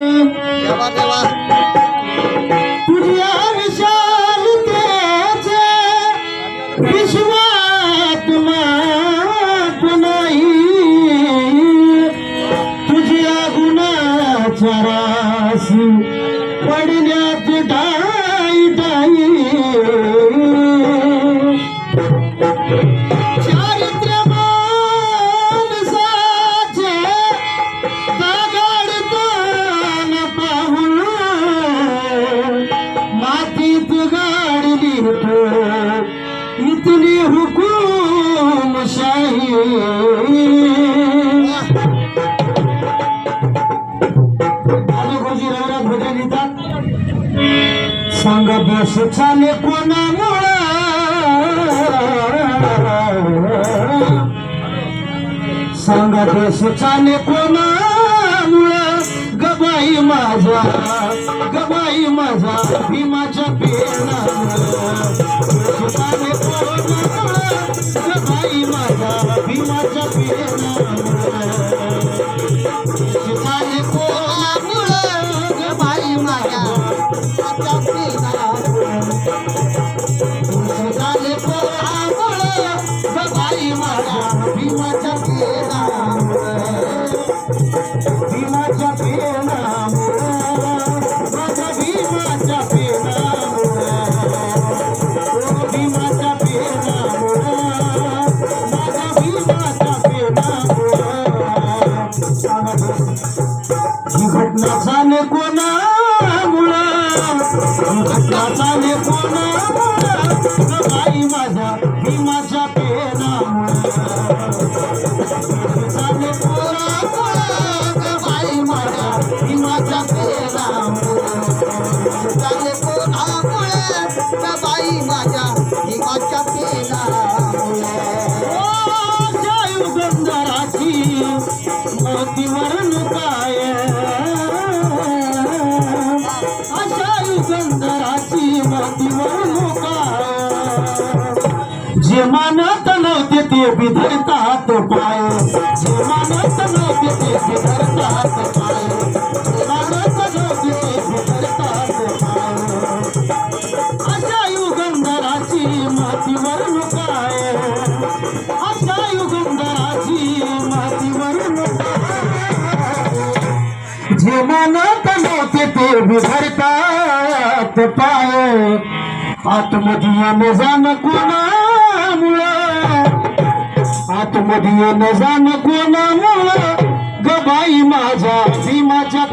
देवा देवा तुझ्या विशालतेचे विश्वात माप नाही, तुझ्या गुणाच्या राशी पडल्यात डाई डाई, चारित्र्य माणसाचे दगडतान पाहून मातीत गाडली तो इथली हुकूमशाही। गुरुजीरावरात भजन लिहितात, सांग देश चाले कोणामुळं, सांग देश चाले कोणामुळं, गबाई माझा गबाई माझा भीमाच्या पेनामुळं, देश चाले कोणामुळं, गबाई माझा भीमाच्या पेनामुळं, देश चाले कोणामुळं, गबाई माझा झाले कोणामुळं, गबाई माझ्या भीमाच्या पेनामुळं, भीमाच्या पेनामुळं, माझ्या भीमाच्या पेनामुळं, भीमाच्या पेनामुळं, माझ्या भीमाच्या पेनामुळं, ही घटना झाले कोणामुळं, घटना झाले कोणामुळं, गबाई माझ्या भीमाच्या पेनामुळं, झाले कोणामुळं, गबाई माझ्या भीमाच्या पेनामुळं, झाले कोणामुळे गबाई माझ्या भीमाच्या पेनामुळे। अशा युगंधराची मोतीवरून काय, अशा युगंधराची मोतीवरून काय, जे मानत नव्हते ते बिधरतात पाय, जे मानत नव्हते ते बिधरतात पाय, जे मानत नव्हते ते बिधरतात पाय, अशा युगंधराची मातीवरून काय, अशा युगंधराची मातीवरून काय, जे मानत नव्हते ते बिधरतात पाय, आतमध्ये येणं जाणं कोणामुळं, आतमध्ये येणं जाणं कोणामुळं, गबाई माझ्या भीमाच्या